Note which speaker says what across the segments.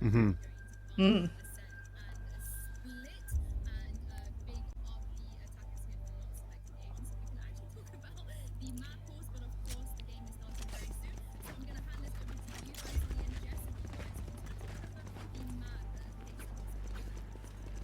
Speaker 1: Mm-hmm.
Speaker 2: Mm.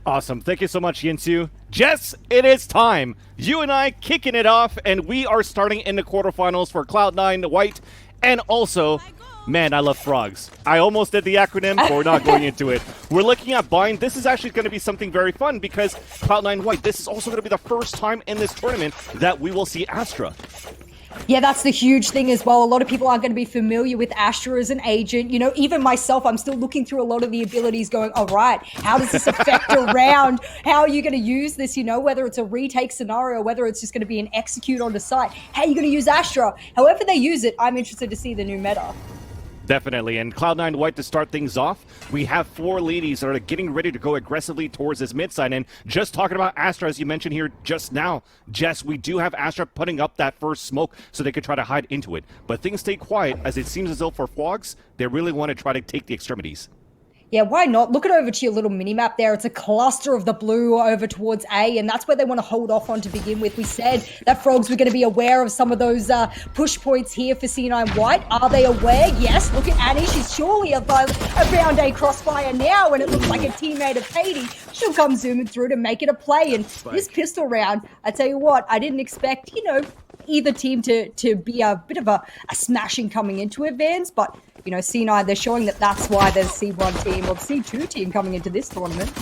Speaker 1: Awesome. Thank you so much, Yinsu. Jess, it is time. You and I kicking it off, and we are starting in the quarterfinals for Cloud9 White, and also, man, I love Fwogs. I almost did the acronym, but we're not going into it. We're looking at Bind. This is actually going to be something very fun because Cloud9 White, this is also going to be the first time in this tournament that we will see Astra.
Speaker 2: Yeah, that's the huge thing as well. A lot of people aren't going to be familiar with Astra as an agent. You know, even myself, I'm still looking through a lot of the abilities going, all right, how does this affect a round? How are you going to use this, you know, whether it's a retake scenario, whether it's just going to be an execute on the site. How are you going to use Astra? However they use it, I'm interested to see the new meta.
Speaker 1: Definitely, and Cloud9 White to start things off, we have 4 ladies that are getting ready to go aggressively towards this mid side, and just talking about Astra, as you mentioned here just now, Jess, we do have Astra putting up that first smoke so they could try to hide into it, but things stay quiet as it seems as though for Fwogs, they really want to try to take the extremities.
Speaker 2: Yeah, why not? Look it over to your little mini-map there. It's a cluster of the blue over towards A, and that's where they want to hold off on to begin with. We said that Fwogs were going to be aware of some of those push points here for C9 White. Are they aware? Yes. Look at Annie. She's surely around A crossfire now, and it looks like a teammate of Katie. She'll come zooming through to make it a play. And this pistol round, I tell you what, I didn't expect, you know, either team to be a bit of a smashing coming into it, Vans, but you know, C9, they're showing that that's why there's C1 team or C2 team coming into this tournament.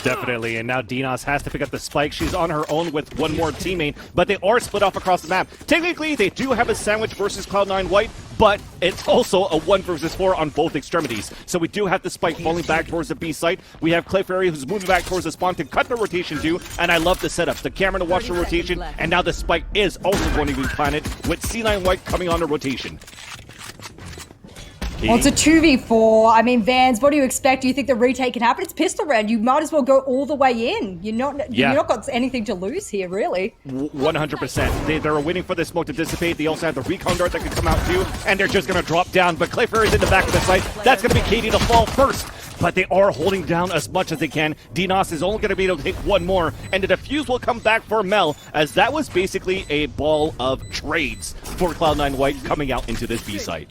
Speaker 1: Definitely, and now Dinos has to pick up the spike. She's on her own with one more teammate, but they are split off across the map. Technically, they do have a sandwich versus Cloud9 White, but it's also a 1 versus 4 on both extremities. So we do have the spike falling back towards the B site. We have Clefairy who's moving back towards the spawn to cut the rotation too, and I love the setup. The camera to watch the rotation, and now the spike is also going to be planted with C9 White coming on the rotation.
Speaker 2: Well, it's a 2v4. I mean, Vans, what do you expect? Do you think the retake can happen? It's pistol round. You might as well go all the way in. You're not got anything to lose here, really.
Speaker 1: 100%. They're waiting for the smoke to dissipate. They also have the recon dart that could come out too, and they're just going to drop down. But Clefairy's in the back of the site. That's going to be Katie to fall first. But they are holding down as much as they can. Dinos is only going to be able to take one more, and the defuse will come back for Mel, as that was basically a ball of trades for Cloud9 White coming out into this B site.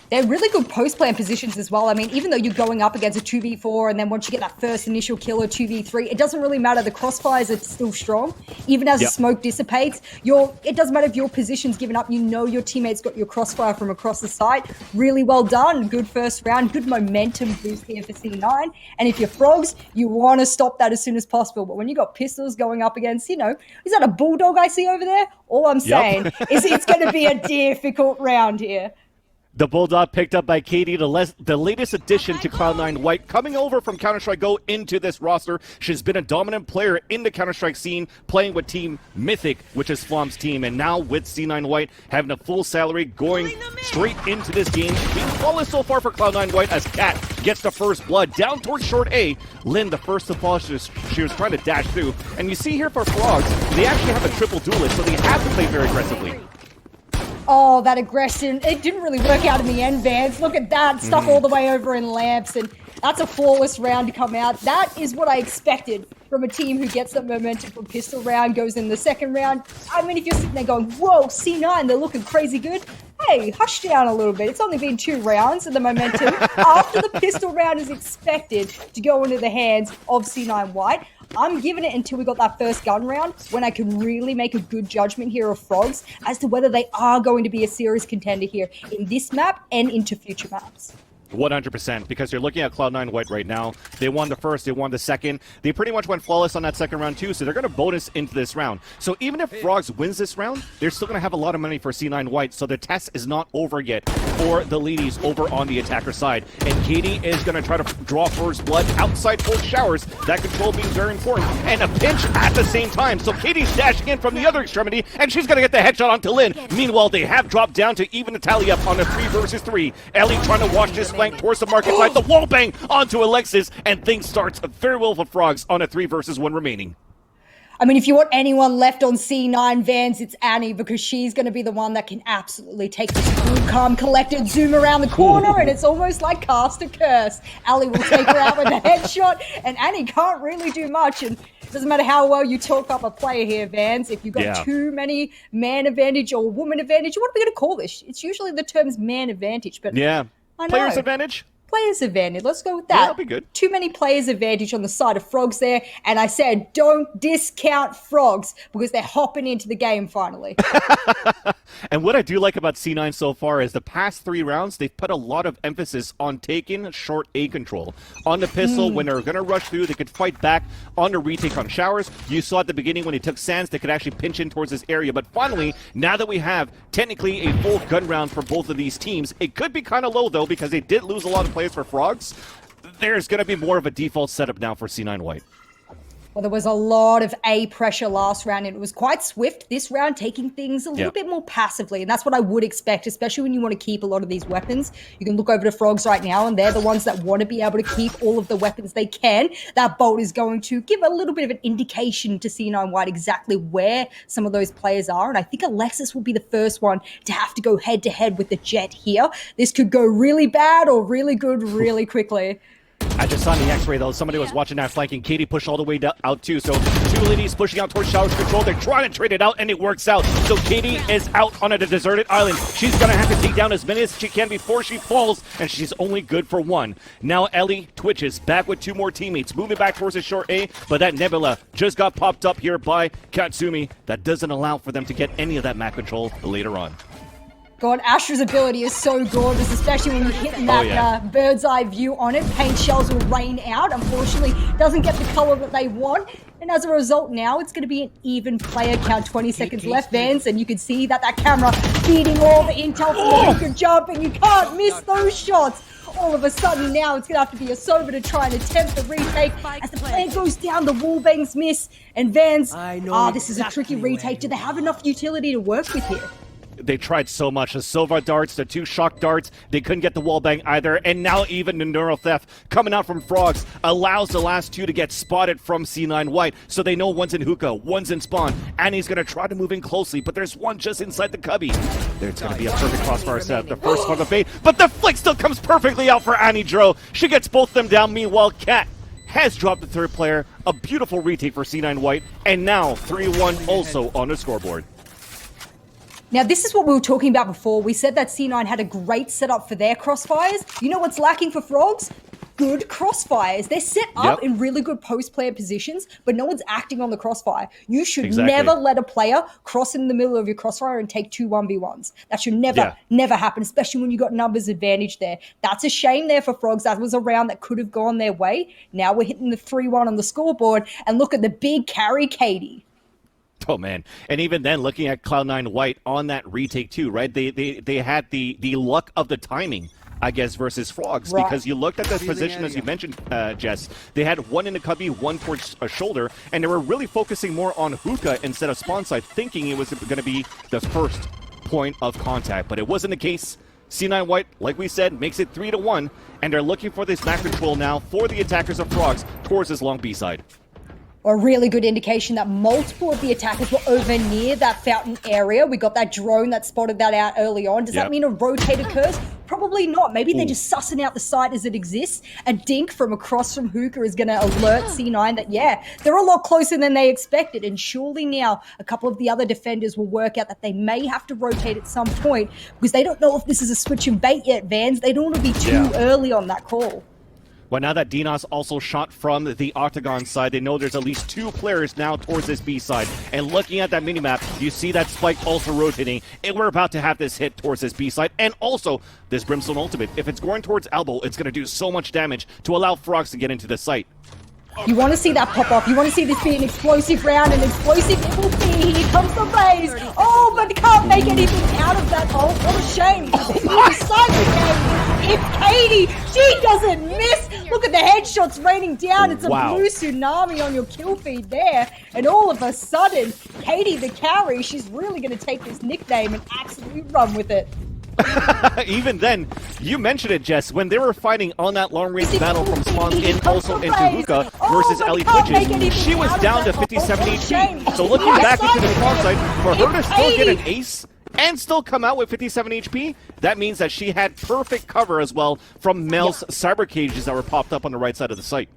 Speaker 2: They're really good post-plan positions as well. I mean, even though you're going up against a 2v4 and then once you get that first initial kill or 2v3, it doesn't really matter. The crossfires are still strong. Even as the smoke dissipates, it doesn't matter if your position's given up. You know your teammates got your crossfire from across the site. Really well done. Good first round. Good momentum boost here for C9. And if you're Fwogs, you want to stop that as soon as possible. But when you got pistols going up against, you know, is that a bulldog I see over there? All I'm saying is it's going to be a difficult round here.
Speaker 1: The Bulldog picked up by Katie, the latest addition to Cloud9 White, coming over from Counter-Strike Go into this roster. She's been a dominant player in the Counter-Strike scene, playing with Team Mythic, which is Flom's team, and now with C9 White having a full salary, going straight into this game. Being flawless so far for Cloud9 White as Kat gets the first blood down towards short A. Lynn, the first to fall, she was trying to dash through. And you see here for Fwogs, they actually have a triple duelist, so they have to play very aggressively.
Speaker 2: Oh, that aggression. It didn't really work out in the end, Vance. Look at that. Stuck all the way over in lamps, and that's a flawless round to come out. That is what I expected from a team who gets that momentum from pistol round, goes in the second round. I mean, if you're sitting there going, whoa, C9, they're looking crazy good. Hey, hush down a little bit. It's only been 2 rounds, and the momentum after the pistol round is expected to go into the hands of C9 White. I'm giving it until we got that first gun round when I can really make a good judgment here of Fwogs as to whether they are going to be a serious contender here in this map and into future maps.
Speaker 1: 100%, because you're looking at Cloud9 White right now. They won the first, they won the second. They pretty much went flawless on that second round too, so they're going to bonus into this round. So even if Fwogs wins this round, they're still going to have a lot of money for C9 White, so the test is not over yet for the ladies over on the attacker side. And Katie is going to try to draw first blood outside towards showers. That control being very important. And a pinch at the same time, so Katie's dashing in from the other extremity, and she's going to get the headshot onto Lynn. Meanwhile, they have dropped down to even the tally up on a 3 versus 3. Ellie trying to watch this flank towards the market side, the wall bang onto Alexis, and things starts very well for Fwogs on a 3 versus 1 remaining.
Speaker 2: I mean, if you want anyone left on C9 Vans, it's Annie, because she's going to be the one that can absolutely take this cool, calm, collected zoom around the corner, and it's almost like cast a curse. Ali will take her out with a headshot, and Annie can't really do much, and it doesn't matter how well you talk up a player here, Vans. If you've got too many man advantage or woman advantage, what are we going to call this? It's usually the term's man advantage, but
Speaker 1: yeah,
Speaker 2: I know.
Speaker 1: Players advantage.
Speaker 2: Players advantage. Let's go with that.
Speaker 1: Yeah, that'll be good.
Speaker 2: Too many players advantage on the side of Fwogs there. And I said, don't discount Fwogs because they're hopping into the game finally.
Speaker 1: And what I do like about C9 so far is the past 3 rounds, they've put a lot of emphasis on taking short A control. On the pistol, when they're going to rush through, they could fight back. On the retake on showers, you saw at the beginning when they took Sands, they could actually pinch in towards this area. But finally, now that we have technically a full gun round for both of these teams, it could be kind of low though because they did lose a lot of players for Fwogs. There's going to be more of a default setup now for C9 White.
Speaker 2: Well, there was a lot of A pressure last round, and it was quite swift this round, taking things a little bit more passively, and that's what I would expect, especially when you want to keep a lot of these weapons. You can look over to Fwogs right now, and they're the ones that want to be able to keep all of the weapons they can. That bolt is going to give a little bit of an indication to C9 White exactly where some of those players are, and I think Alexis will be the first one to have to go head-to-head with the Jet here. This could go really bad or really good really quickly.
Speaker 1: I just saw in the X-ray though, somebody was watching that flanking. Katie pushed all the way out too, so 2 ladies pushing out towards showers control. They're trying to trade it out, and it works out. So Katie is out on a deserted island. She's going to have to take down as many as she can before she falls, and she's only good for 1. Now Ellie twitches, back with 2 more teammates, moving back towards the short A, but that Nebula just got popped up here by Katsumi. That doesn't allow for them to get any of that map control later on.
Speaker 2: God, Astra's ability is so gorgeous, especially when you hit that bird's eye view on it. Paint shells will rain out. Unfortunately, doesn't get the color that they want. And as a result, now it's going to be an even player count. 20 seconds left, Vans, and you can see that camera feeding all the intel from the good jump, and you can't miss those shots. All of a sudden now it's going to have to be a Sober to try and attempt the retake. As the player goes down, the wallbangs miss, and Vans, this is a tricky retake. Do they have enough utility to work with here?
Speaker 1: They tried so much. The Sova darts, the 2 shock darts, they couldn't get the wallbang either. And now even the neural theft coming out from Fwogs allows the last 2 to get spotted from C9 White. So they know one's in hookah, one's in spawn. Annie's going to try to move in closely, but there's one just inside the cubby. There's going to be a perfect crossfire set. The first one of the bait, but the flick still comes perfectly out for Annie Dro. She gets both them down. Meanwhile, Cat has dropped the 3rd player. A beautiful retake for C9 White. And now 3-1 also on the scoreboard.
Speaker 2: Now, this is what we were talking about before. We said that C9 had a great setup for their crossfires. You know what's lacking for Fwogs? Good crossfires. They're set up in really good post-player positions, but no one's acting on the crossfire. You should never let a player cross in the middle of your crossfire and take 2 1v1s. That should never happen, especially when you got numbers advantage there. That's a shame there for Fwogs. That was a round that could have gone their way. Now we're hitting the 3-1 on the scoreboard, and look at the big carry, Katie.
Speaker 1: Oh man, and even then, looking at Cloud9 White on that retake too, right? They had the luck of the timing, I guess, versus Fwogs, because you looked at the position as you mentioned, Jess. They had 1 in the cubby, 1 towards a shoulder, and they were really focusing more on hookah instead of spawn side, thinking it was going to be the first point of contact, but it wasn't the case. C9 White, like we said, makes it 3-1, and they're looking for this map control now for the attackers of Fwogs towards this long B side.
Speaker 2: A really good indication that multiple of the attackers were over near that fountain area. We got that drone that spotted that out early on. Does that mean a rotate occurs? Probably not. Maybe they're just sussing out the site as it exists. A dink from across from Hookah is going to alert C9 that, they're a lot closer than they expected. And surely now a couple of the other defenders will work out that they may have to rotate at some point because they don't know if this is a switch and bait yet, Vans. They don't want to be too early on that call.
Speaker 1: Well, now that Dinos also shot from the Octagon side, they know there's at least 2 players now towards this B side. And looking at that minimap, you see that Spike also rotating, and we're about to have this hit towards this B side, and also this Brimstone ultimate. If it's going towards Elbow, it's going to do so much damage to allow Fwogs to get into the site.
Speaker 2: You want to see that pop off. You want to see this be an explosive round, and explosive it will be. Here comes the raise. Oh, but can't make anything out of that. Oh, what a shame. If Katie, she doesn't miss. Look at the headshots raining down. It's a blue tsunami on your kill feed there. And all of a sudden, Katie the carry, she's really going to take this nickname and absolutely run with it.
Speaker 1: Even then, you mentioned it, Jess, when they were fighting on that long-range battle from Spawns in, also into Hookah versus Ellie Twitches, she was down to 57 HP. So looking back into the Spawn side, for her to still get an ace and still come out with 57 HP, that means that she had perfect cover as well from Mel's cyber cages that were popped up on the right side of the site.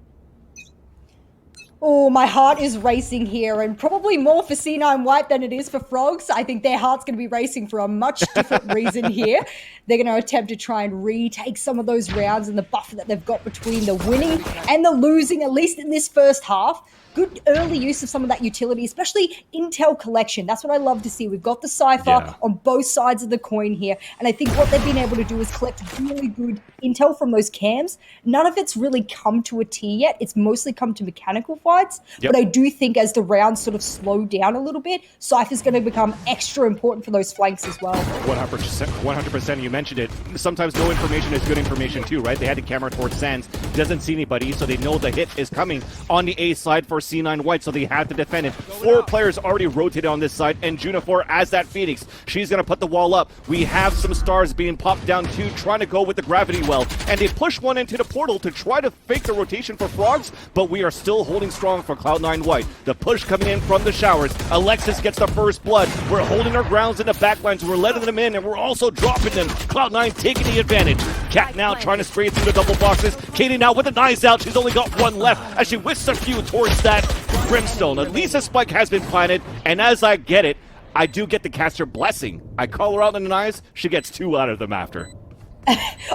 Speaker 2: Oh, my heart is racing here, and probably more for C9 White than it is for Fwogs. I think their heart's going to be racing for a much different reason here. They're going to attempt to try and retake some of those rounds and the buffer that they've got between the winning and the losing, at least in this first half. Good early use of some of that utility, especially intel collection. That's what I love to see. We've got the Cypher on both sides of the coin here. And I think what they've been able to do is collect really good intel from those cams. None of it's really come to a T yet. It's mostly come to mechanical fights. But I do think as the rounds sort of slow down a little bit, Cypher's going to become extra important for those flanks as well.
Speaker 1: 100%. You mentioned it. Sometimes no information is good information too, right? They had the camera towards Sands. Doesn't see anybody, so they know the hit is coming on the A side for C9 White, so they have to defend it. 4 players already rotated on this side, and Junifor as that Phoenix. She's going to put the wall up. We have some stars being popped down too, trying to go with the gravity well, and they push one into the portal to try to fake the rotation for Fwogs, but we are still holding strong for Cloud9 White. The push coming in from the showers. Alexis gets the first blood. We're holding our grounds in the backlines. We're letting them in, and we're also dropping them. Cloud9 taking the advantage. Cat now trying to spray through the double boxes. Katie now with the knives out. She's only got one left as she whisks a few towards that Brimstone. At least a spike has been planted, and as I get it, I do get the caster blessing. I call her out in the knives. She gets 2 out of them after.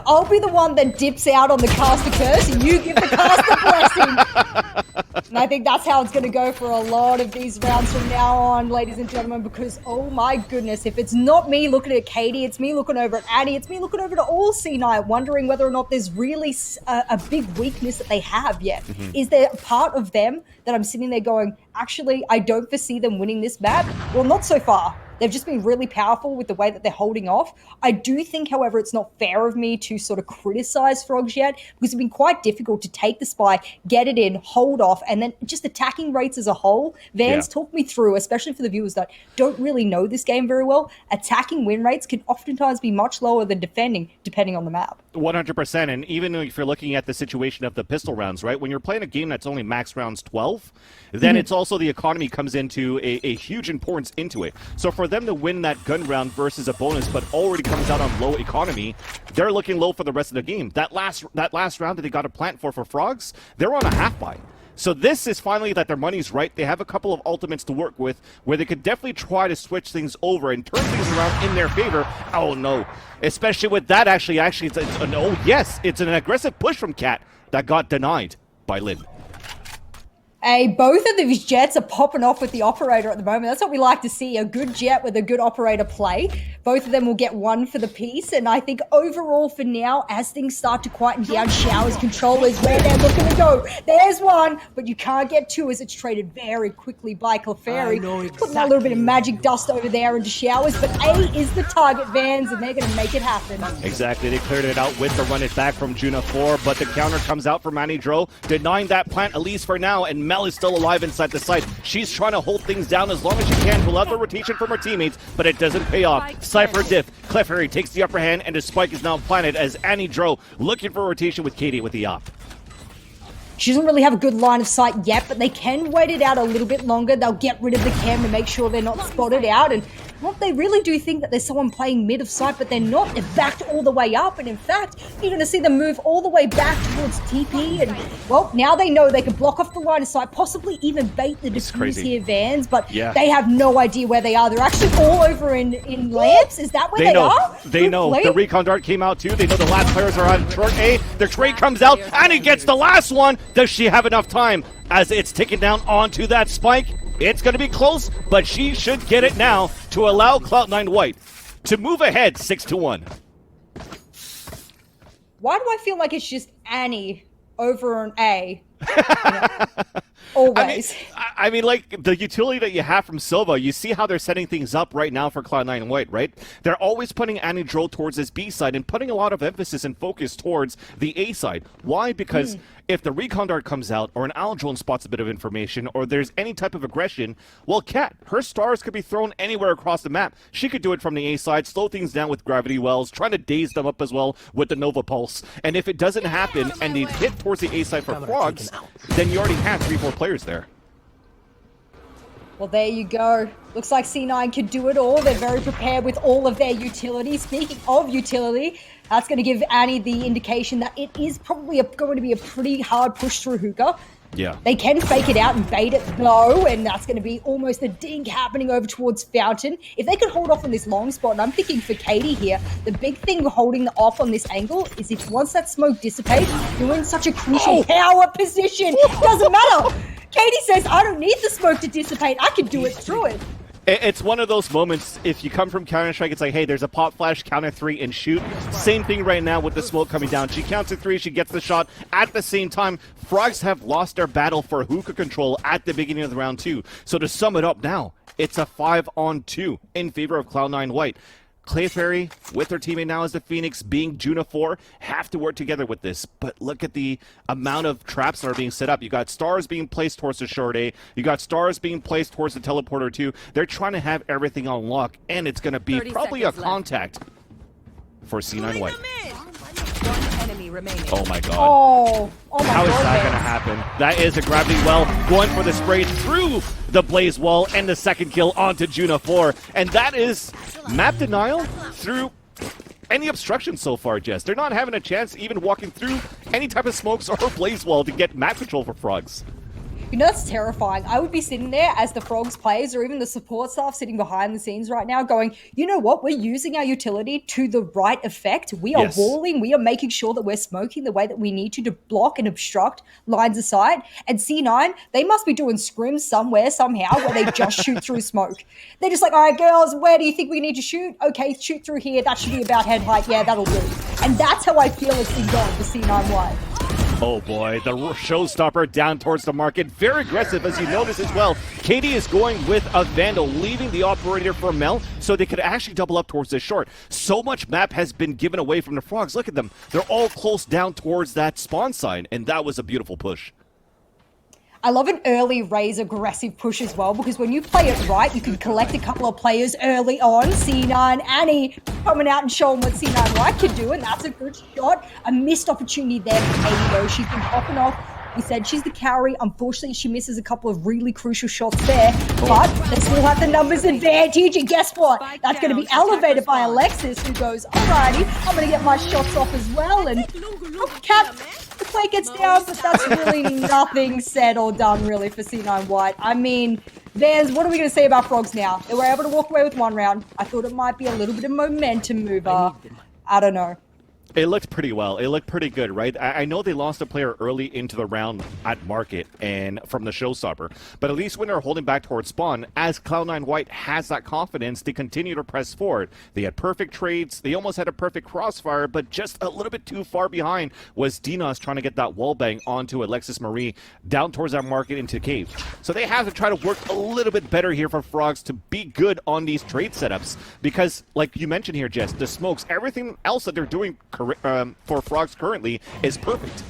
Speaker 2: I'll be the one that dips out on the caster curse, and you give the caster blessing. And I think that's how it's going to go for a lot of these rounds from now on, ladies and gentlemen, because, oh my goodness, if it's not me looking at Katie, it's me looking over at Annie, it's me looking over to all C9, wondering whether or not there's really a big weakness that they have yet. Is there a part of them that I'm sitting there going, actually, I don't foresee them winning this map? Well, not so far. They've just been really powerful with the way that they're holding off. I do think, however, it's not fair of me to sort of criticize Fwogs yet, because it's been quite difficult to take the spy, get it in, hold off, and then just attacking rates as a whole. Vans, talk me through, especially for the viewers that don't really know this game very well, attacking win rates can oftentimes be much lower than defending, depending on the map.
Speaker 1: 100%, and even if you're looking at the situation of the pistol rounds, right? When you're playing a game that's only max rounds 12, then it's also the economy comes into a huge importance into it. So for them to win that gun round versus a bonus, but already comes out on low economy, they're looking low for the rest of the game. That last round that they got a plant for Fwogs, they're on a half buy. So this is finally that their money's right. They have a couple of ultimates to work with where they could definitely try to switch things over and turn things around in their favor. Oh no, especially with that actually it's oh yes, it's an aggressive push from Cat that got denied by Lynn.
Speaker 2: Hey, both of these jets are popping off with the operator at the moment. That's what we like to see, a good jet with a good operator play. Both of them will get 1 for the piece, and I think overall for now, as things start to quieten down, Showers controllers where they're looking to go. There's 1, but you can't get 2 as it's traded very quickly by Clefairy. Putting a little bit of magic dust over there into Showers, but A is the target, Vans, and they're going to make it happen.
Speaker 1: Exactly, they cleared it out with the run it back from Juna 4, but the counter comes out from Annie Dro, denying that plant at least for now, and Mel is still alive inside the site. She's trying to hold things down as long as she can to allow the rotation from her teammates, but it doesn't pay off. Cypher diff. Clefairy takes the upper hand, and the spike is now planted as Annie Dro looking for rotation with Katie with the op.
Speaker 2: She doesn't really have a good line of sight yet, but they can wait it out a little bit longer. They'll get rid of the cam to make sure they're not spotted out. And well, they really do think that there's someone playing mid of sight, but they're not. They're backed all the way up. And in fact, you're going to see them move all the way back towards TP. And well, now they know they can block off the line of sight, possibly even bait the defuse here, Vans. But they have no idea where they are. They're actually all over in lamps. Is that where they are?
Speaker 1: They know. The recon dart came out too. They know the last players are on turret A. The trade comes out, and he gets the last one. Does she have enough time as it's ticking down onto that spike? It's going to be close, but she should get it now to allow Cloud9 White to move ahead 6-1.
Speaker 2: Why do I feel like it's just Annie over an A? Always.
Speaker 1: I mean, like, the utility that you have from Silva, you see how they're setting things up right now for Cloud9 and White, right? They're always putting Annie Droll towards this B side and putting a lot of emphasis and focus towards the A side. Why? Because if the recon dart comes out, or an Owl Drone spots a bit of information, or there's any type of aggression, well, Cat, her stars could be thrown anywhere across the map. She could do it from the A side, slow things down with gravity wells, trying to daze them up as well with the Nova Pulse. And if it doesn't happen, and they hit towards the A side for Fwogs, then you already have 3-4 players there.
Speaker 2: Well, there you go. Looks like C9 could do it all. They're very prepared with all of their utility. Speaking of utility, that's going to give Annie the indication that it is probably going to be a pretty hard push through hookah.
Speaker 1: Yeah.
Speaker 2: They can fake it out and bait it though, and that's going to be almost a dink happening over towards Fountain. If they could hold off on this long spot, and I'm thinking for Katie here, the big thing holding off on this angle is if once that smoke dissipates, you're in such a crucial power position. Doesn't matter. Katie says, I don't need the smoke to dissipate. I can do it through it.
Speaker 1: It's one of those moments, if you come from Counter-Strike, it's like, hey, there's a pop flash, counter 3, and shoot. Same thing right now with the smoke coming down. She counts to 3, she gets the shot. At the same time, Frogs have lost their battle for hookah control at the beginning of the round 2. So to sum it up now, it's a 5-on-2 in favor of Cloud9 White. Clayfairy, with her teammate now as the Phoenix, being Juna4, have to work together with this. But look at the amount of traps that are being set up. You got stars being placed towards the short A. You got stars being placed towards the teleporter too. They're trying to have everything on lock, and it's going to be probably a contact for C9 White. Oh my god.
Speaker 2: Oh my
Speaker 1: How is
Speaker 2: god,
Speaker 1: that
Speaker 2: man.
Speaker 1: going to happen? That is a gravity well going for the spray through the blaze wall and the second kill onto Juna4. And that is map denial through any obstruction so far, Jess. They're not having a chance even walking through any type of smokes or blaze wall to get map control for Frogs.
Speaker 2: You know, that's terrifying. I would be sitting there as the Frogs players or even the support staff sitting behind the scenes right now going, you know what? We're using our utility to the right effect. We are walling. We are making sure that we're smoking the way that we need to block and obstruct lines of sight. And C9, they must be doing scrims somewhere, somehow, where they just shoot through smoke. They're just like, all right, girls, where do you think we need to shoot? Okay, shoot through here. That should be about head height. Yeah, that'll do. And that's how I feel it's been going for C9 White.
Speaker 1: Oh boy, the showstopper down towards the market. Very aggressive, as you notice as well. Katie is going with a Vandal, leaving the operator for Mel, so they could actually double up towards the short. So much map has been given away from the Frogs. Look at them. They're all close down towards that spawn sign, and that was a beautiful push.
Speaker 2: I love an early Raze aggressive push as well, because when you play it right, you can collect a couple of players early on. C9, Annie coming out and showing what C9 White can do, and that's a good shot. A missed opportunity there for Katie, though. She's been popping off. We said she's the carry. Unfortunately, she misses a couple of really crucial shots there, but they still have the numbers advantage, and guess what? That's going to be elevated by Alexis, who goes, alrighty, I'm going to get my shots off as well, and Cat, the play gets down, but that's really nothing said or done, really, for C9 White. I mean, Vans, what are we going to say about Frogs now? They were able to walk away with one round. I thought it might be a little bit of momentum mover. I don't know.
Speaker 1: It looked pretty well. It looked pretty good, right? I know they lost a player early into the round at market and from the showstopper, but at least when they're holding back towards spawn, as Cloud9 White has that confidence to continue to press forward. They had perfect trades. They almost had a perfect crossfire, but just a little bit too far behind was Dinos trying to get that wall bang onto Alexis Marie down towards that market into cave. So they have to try to work a little bit better here for Frogs to be good on these trade setups because, like you mentioned here, Jess, the smokes, everything else that they're doing for Frogs currently is perfect.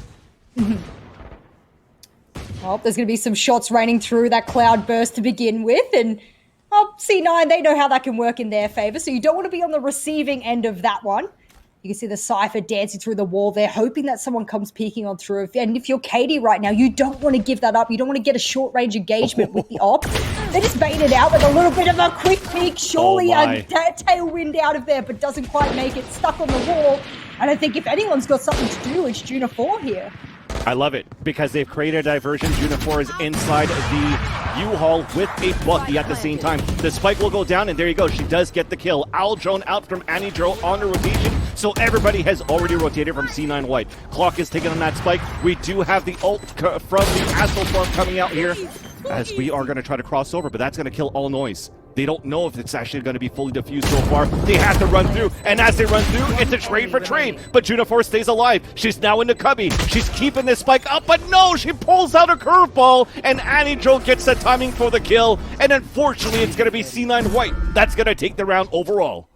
Speaker 2: Well, there's going to be some shots raining through that cloud burst to begin with, and C9, they know how that can work in their favor, so you don't want to be on the receiving end of that one. You can see the Cypher dancing through the wall there, hoping that someone comes peeking on through. And if you're Katie right now, you don't want to give that up. You don't want to get a short-range engagement with the op. They just bait it out with a little bit of a quick peek. Surely a tailwind out of there, but doesn't quite make it. Stuck on the wall. And I think if anyone's got something to do, it's Juna4 here.
Speaker 1: I love it because they've created a diversion. Juna4 is inside the U-Haul with a Bucky at the same time. The spike will go down, and there you go. She does get the kill. Owl Drone out from Annie Droll on the rotation. So everybody has already rotated from C9 White. Clock is taking on that spike. We do have the ult from the Astral Storm coming out here as we are going to try to cross over, but that's going to kill all noise. They don't know if it's actually going to be fully diffused so far. They have to run through, and as they run through, it's a trade for trade. But Junifor stays alive. She's now in the cubby. She's keeping this spike up, but no, she pulls out a curveball, and Annie Jo gets the timing for the kill. And unfortunately, it's going to be C9 White that's going to take the round overall.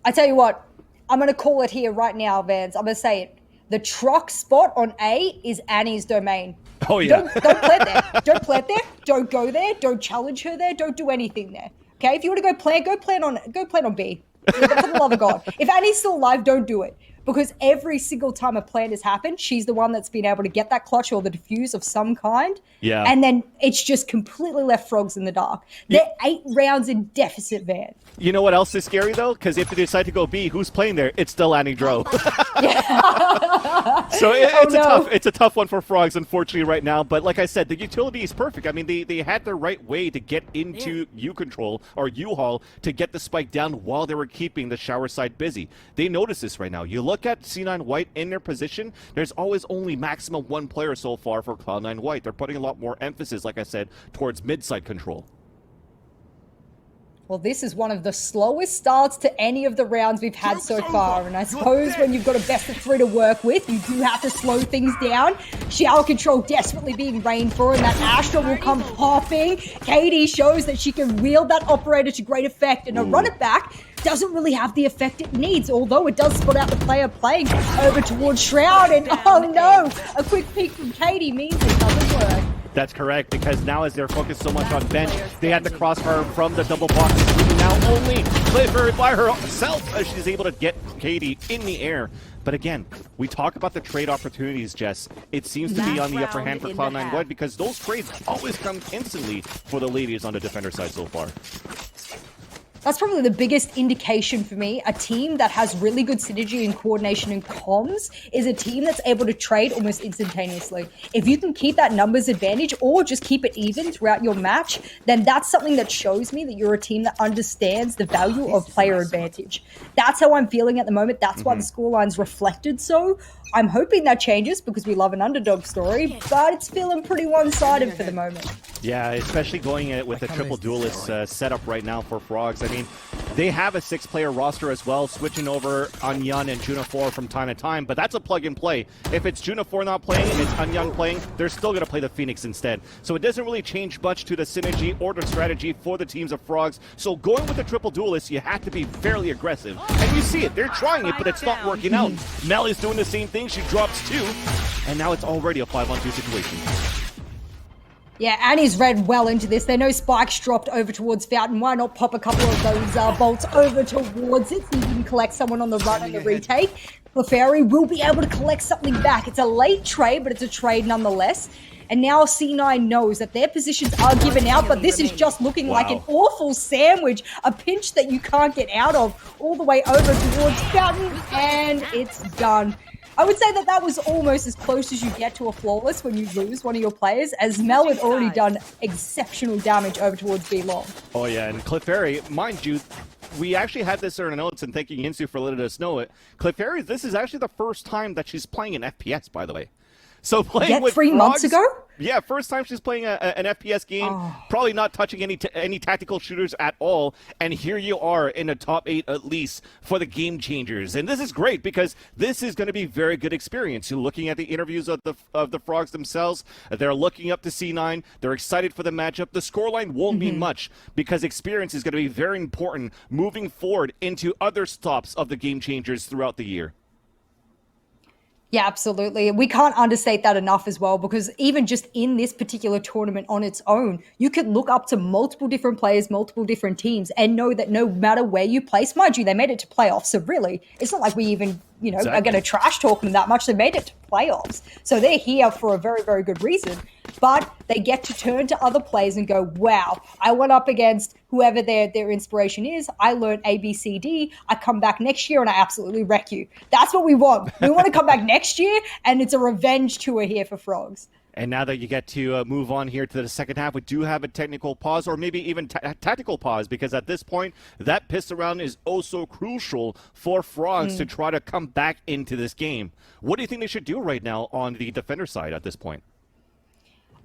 Speaker 2: I tell you what, I'm going to call it here right now, Vance. I'm going to say it. The truck spot on A is Annie's domain.
Speaker 1: Oh, yeah.
Speaker 2: Don't plant there. Don't plant there. Don't go there. Don't challenge her there. Don't do anything there. Okay? If you want to go plant on B. For the love of God. If Annie's still alive, don't do it. Because every single time a plant has happened, she's the one that's been able to get that clutch or the defuse of some kind.
Speaker 1: Yeah.
Speaker 2: And then it's just completely left Fwogs in the dark. They're 8 rounds in deficit, Van.
Speaker 1: You know what else is scary, though? Because if they decide to go B, who's playing there? It's still Annie Jo. So it's a tough one for Fwogs, unfortunately, right now. But like I said, the utility is perfect. I mean, they had the right way to get into U-Control or U-Haul to get the spike down while they were keeping the shower side busy. They notice this right now. You look at C9 White in their position, there's always only maximum 1 player so far for Cloud9 White. They're putting a lot more emphasis, like I said, towards mid-side control.
Speaker 2: Well, this is one of the slowest starts to any of the rounds we've had so far. And I suppose when you've got a best of 3 to work with, you do have to slow things down. Shower control desperately being rained for, and that Astra will come popping. Katie shows that she can wield that operator to great effect, and a run it back doesn't really have the effect it needs, although it does spot out the player playing over towards Shroud, and oh no, a quick peek from Katie means it doesn't work.
Speaker 1: That's correct, because now as they're focused so much on bench, they had the crossfire from the double box. Now only Clifford by herself as she's able to get Katie in the air. But again, we talk about the trade opportunities, Jess. It seems to be on the upper hand for Cloud9 White because those trades always come instantly for the ladies on the defender side so far.
Speaker 2: That's probably the biggest indication for me. A team that has really good synergy and coordination and comms is a team that's able to trade almost instantaneously. If you can keep that numbers advantage or just keep it even throughout your match, then that's something that shows me that you're a team that understands the value of player advantage. That's how I'm feeling at the moment. That's why the scoreline's reflected so. I'm hoping that changes because we love an underdog story, but it's feeling pretty one-sided for the moment.
Speaker 1: Yeah, especially going with a triple duelist setup right now for Fwogs. I mean, they have a 6-player roster as well, switching over Onion and Junifor from time to time, but that's a plug-and-play. If it's Junifor not playing and it's Onion playing, they're still going to play the Phoenix instead. So it doesn't really change much to the synergy or the strategy for the teams of Fwogs. So going with the triple duelist, you have to be fairly aggressive. And you see it. They're trying it, but it's not working out. Mel is doing the same thing. She drops 2, and now it's already a 5-on-2 situation.
Speaker 2: Yeah, Annie's read well into this. They know Spike's dropped over towards Fountain. Why not pop a couple of those bolts over towards it so you can collect someone on the run and the retake? Clefairy will be able to collect something back. It's a late trade, but it's a trade nonetheless. And now C9 knows that their positions are given out, but this is just looking like an awful sandwich, a pinch that you can't get out of, all the way over towards Fountain, and it's done. I would say that was almost as close as you get to a flawless when you lose one of your players, as Mel had already done exceptional damage over towards B-Long.
Speaker 1: Oh yeah, and Clefairy, mind you, we actually had this in our notes, and thank you, Yinsu, for letting us know it. Clefairy, this is actually the first time that she's playing an FPS, by the way. So playing with
Speaker 2: 3 months ago?
Speaker 1: Yeah, first time she's playing an FPS game, probably not touching any tactical shooters at all, and here you are in the top 8 at least for the game changers. And this is great because this is going to be a very good experience. You're looking at the interviews of the Fwogs themselves. They're looking up to C9. They're excited for the matchup. The scoreline won't mean much because experience is going to be very important moving forward into other stops of the game changers throughout the year.
Speaker 2: Yeah, absolutely. We can't understate that enough as well, because even just in this particular tournament on its own, you could look up to multiple different players, multiple different teams, and know that no matter where you place, mind you, they made it to playoffs. So really, it's not like we even, are going to trash talk them that much. They made it to playoffs. So they're here for a very, very good reason. But they get to turn to other players and go, wow, I went up against whoever their inspiration is. I learned A, B, C, D. I come back next year and I absolutely wreck you. That's what we want. We want to come back next year, and it's a revenge tour here for Fwogs. And
Speaker 1: now that you get to move on here to the second half, we do have a technical pause, or maybe even tactical pause, because at this point, that pistol round is oh so crucial for Fwogs to try to come back into this game. What do you think they should do right now on the defender side at this point?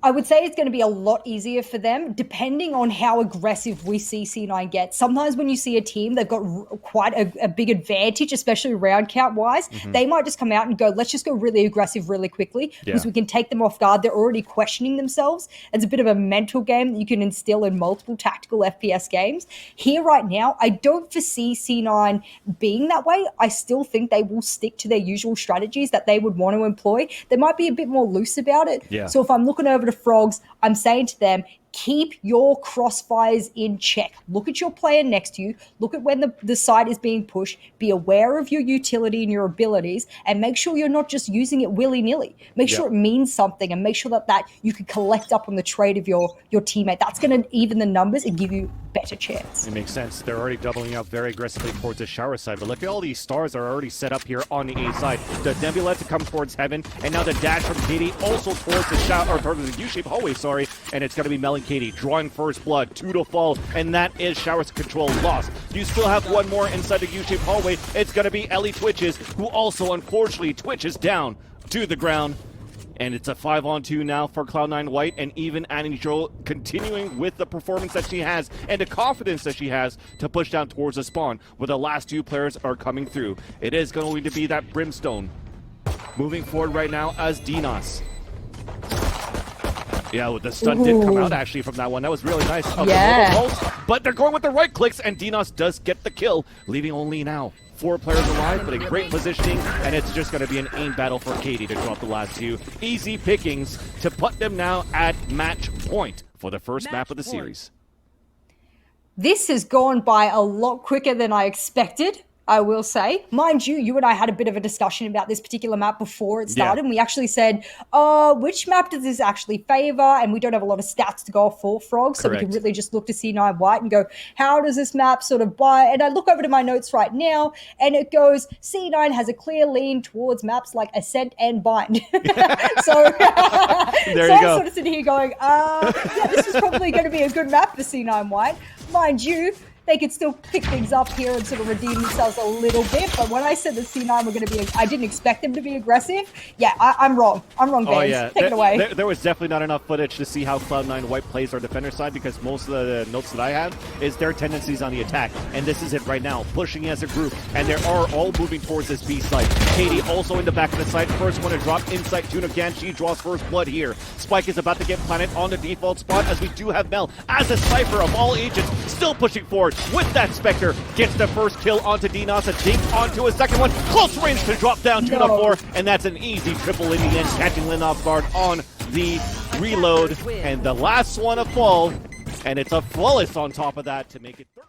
Speaker 2: I would say it's going to be a lot easier for them, depending on how aggressive we see C9 get. Sometimes when you see a team, they've got quite a big advantage, especially round count-wise. They might just come out and go, let's just go really aggressive really quickly because we can take them off guard. They're already questioning themselves. It's a bit of a mental game that you can instill in multiple tactical FPS games. Here right now, I don't foresee C9 being that way. I still think they will stick to their usual strategies that they would want to employ. They might be a bit more loose about it. So if I'm looking over to Fwogs, I'm saying to them, keep your crossfires in check. Look at your player next to you. Look at when the site is being pushed. Be aware of your utility and your abilities, and make sure you're not just using it willy-nilly. Make sure it means something, and make sure that you can collect up on the trade of your teammate. That's going to even the numbers and give you better chance.
Speaker 1: It makes sense. They're already doubling up very aggressively towards the shower side, but look at all these stars are already set up here on the A side. The Nebula to come towards heaven, and now the dash from Katie also towards the shower, or towards the U-shaped hallway, sorry, and it's going to be Mel and Katie drawing first blood, 2 to fall, and that is Shower's control lost. You still have one more inside the U-shaped hallway. It's going to be Ellie Twitches, who also unfortunately twitches down to the ground. And it's a 5-on-2 now for Cloud9 White, and even Annie Jo continuing with the performance that she has and the confidence that she has to push down towards the spawn, where the last 2 players are coming through. It is going to be that Brimstone moving forward right now as Dinos. Yeah, the stun did come out actually from that one. That was really nice. But they're going with the right clicks, and Dinos does get the kill, leaving only now 4 players alive, but a great positioning, and it's just going to be an aim battle for Katie to drop the last 2. Easy pickings to put them now at match point for the first map of the series.
Speaker 2: This has gone by a lot quicker than I expected, I will say. Mind you, you and I had a bit of a discussion about this particular map before it started, and we actually said, which map does this actually favor? And we don't have a lot of stats to go off for Frogs, so we can really just look to C9 White and go, how does this map sort of buy? And I look over to my notes right now, and it goes, C9 has a clear lean towards maps like Ascent and Bind. So I'm sort of sitting here going, yeah, this is probably going to be a good map for C9 White. Mind you, they could still pick things up here and sort of redeem themselves a little bit. But when I said that C9 were going to be, I didn't expect them to be aggressive. Yeah, I'm wrong. I'm wrong, Vance. Take it away.
Speaker 1: There was definitely not enough footage to see how Cloud9 White plays our defender side, because most of the notes that I have is their tendencies on the attack. And this is it right now, pushing as a group. And they are all moving towards this B site. Katie also in the back of the site. First one to drop inside Tune again. She draws first blood here. Spike is about to get planted on the default spot, as we do have Mel as a Cypher of all agents still pushing forward with that Spectre. Gets the first kill onto Dinos, a dink onto a second one. Close range to drop down 2 to 4, and that's an easy triple in the end, catching Lynn off guard on the reload. And the last one to fall, and it's a flawless on top of that to make it 13.